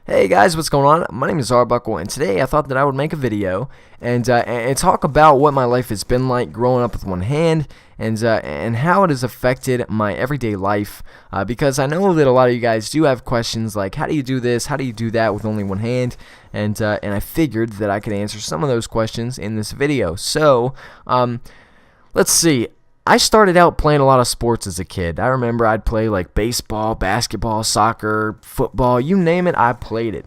Hey guys, what's going on? My name is Arbuckle, and today I thought that I would make a video and talk about what my life has been like growing up with one hand and how it has affected my everyday life. Because I know that a lot of you guys do have questions like, how do you do this? How do you do that with only one hand? And I figured that I could answer some of those questions in this video. So, let's see. I started out playing a lot of sports as a kid. I remember I'd play like baseball, basketball, soccer, football, you name it, I played it.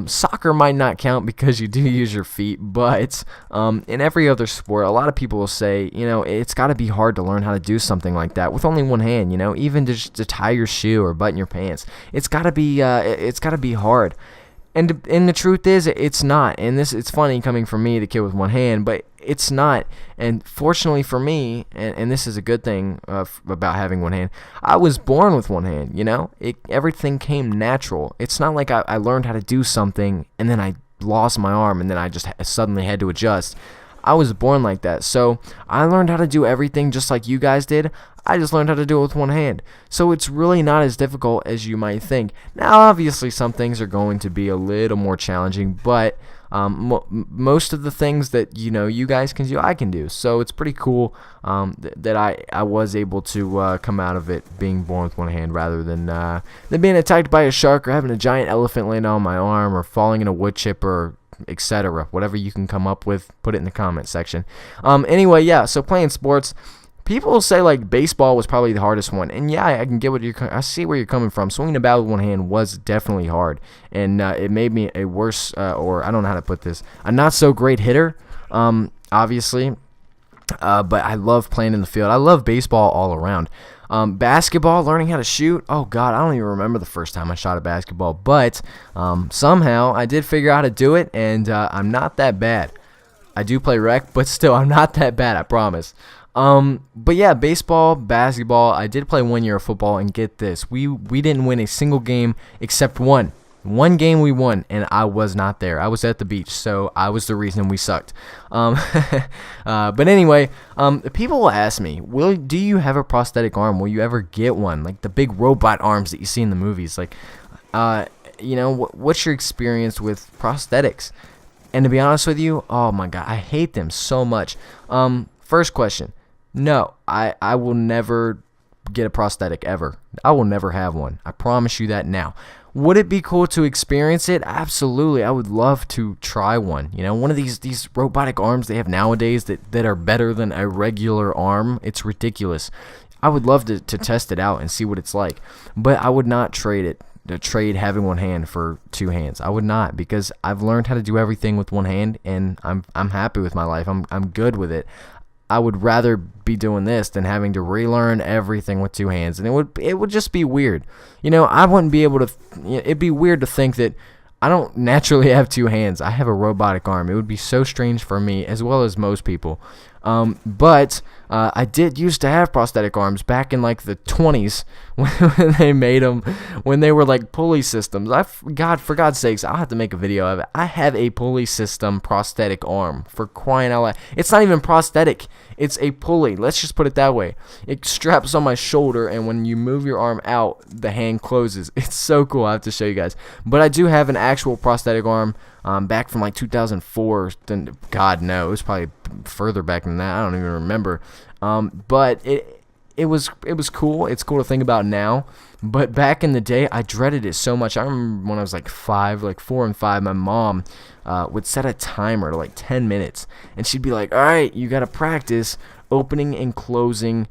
Soccer might not count because you do use your feet, but in every other sport, a lot of people will say, it's got to be hard to learn how to do something like that with only one hand. Even to tie your shoe or button your pants, it's got to be hard. And the truth is, it's not. And it's funny coming from me, the kid with one hand, but it's not. And fortunately for me, and this is a good thing about having one hand, I was born with one hand. Everything came natural. It's not like I learned how to do something and then I lost my arm and then I just suddenly had to adjust. I was born like that, so I learned how to do everything just like you guys did. I just learned how to do it with one hand. So it's really not as difficult as you might think. Now, obviously, some things are going to be a little more challenging, but most of the things that you guys can do, I can do. So it's pretty cool that I was able to come out of it being born with one hand rather than being attacked by a shark or having a giant elephant land on my arm or falling in a wood chipper, etc. Whatever you can come up with, put it in the comment section. Anyway, yeah, so playing sports, people will say like baseball was probably the hardest one, and yeah, I can get I see where you're coming from. Swinging a bat with one hand was definitely hard, and it made me a worse, or I don't know how to put this, a not so great hitter, obviously. But I love playing in the field. I love baseball all around. Basketball, learning how to shoot. Oh God, I don't even remember the first time I shot a basketball, but somehow I did figure out how to do it, and I'm not that bad. I do play rec, but still, I'm not that bad, I promise. But yeah, baseball, basketball. I did play 1 year of football, and get this, we didn't win a single game except one. One game we won, and I was not there. I was at the beach, so I was the reason we sucked. But anyway, people will ask me, do you have a prosthetic arm? Will you ever get one? Like the big robot arms that you see in the movies. Like, what's your experience with prosthetics? And to be honest with you, oh my God, I hate them so much. First question, no, I will never get a prosthetic ever. I will never have one. I promise you that now. Would it be cool to experience it? Absolutely. I would love to try one. One of these robotic arms they have nowadays that are better than a regular arm. It's ridiculous. I would love to test it out and see what it's like. But I would not trade having one hand for two hands. I would not, because I've learned how to do everything with one hand, and I'm happy with my life. I'm good with it. I would rather be doing this than having to relearn everything with two hands, and it would just be weird. I wouldn't be able to. It'd be weird to think that I don't naturally have two hands. I have a robotic arm. It would be so strange for me, as well as most people. But I did used to have prosthetic arms back in like the 20s when they made them, when they were like pulley systems. God, for God's sakes, I'll have to make a video of it. I have a pulley system prosthetic arm, for crying out loud. It's not even prosthetic. It's a pulley. Let's just put it that way. It straps on my shoulder, and when you move your arm out, the hand closes. It's so cool. I have to show you guys. But I do have an actual prosthetic arm. Back from like 2004, then God no, it was probably further back than that. I don't even remember. But it was cool. It's cool to think about now. But back in the day, I dreaded it so much. I remember when I was like 4 and 5, my mom would set a timer to like 10 minutes, and she'd be like, "All right, you gotta practice opening and closing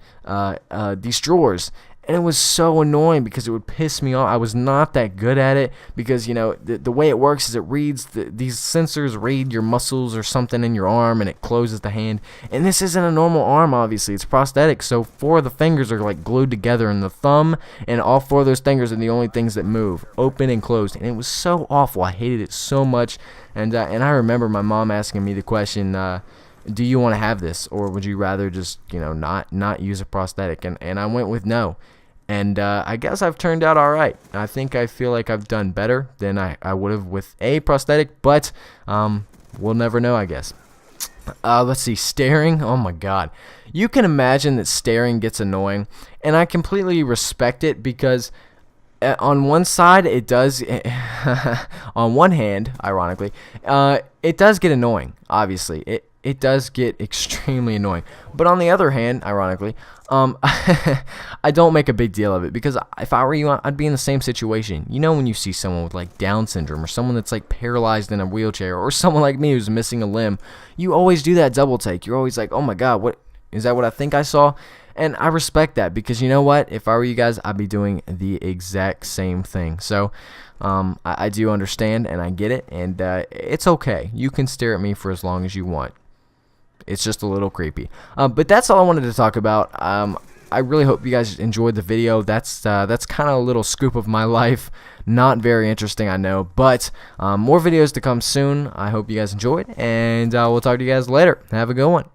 these drawers." And it was so annoying because it would piss me off. I was not that good at it because, the way it works is it reads, these sensors read your muscles or something in your arm, and it closes the hand. And this isn't a normal arm, obviously. It's prosthetic, so 4 of the fingers are like glued together, and the thumb and all 4 of those fingers are the only things that move, open and closed. And it was so awful. I hated it so much. And I remember my mom asking me the question, do you want to have this, or would you rather just not use a prosthetic? And I went with no, and I guess I've turned out all right. I feel like I've done better than I would have with a prosthetic, but we'll never know, I guess. Let's see, staring. Oh my God, you can imagine that staring gets annoying, and I completely respect it because on one side, it does. On one hand, ironically, it does get annoying. Obviously, it does get extremely annoying. But on the other hand, ironically, I don't make a big deal of it, because if I were you, I'd be in the same situation. You know, when you see someone with like Down syndrome, or someone that's like paralyzed in a wheelchair, or someone like me who's missing a limb, you always do that double take. You're always like, oh my God, what is that? What I think I saw? And I respect that, because you know what? If I were you guys, I'd be doing the exact same thing. So I do understand, and I get it, and it's okay. You can stare at me for as long as you want. It's just a little creepy. But that's all I wanted to talk about. I really hope you guys enjoyed the video. That's kind of a little scoop of my life. Not very interesting, I know, but more videos to come soon. I hope you guys enjoyed, and we'll talk to you guys later. Have a good one.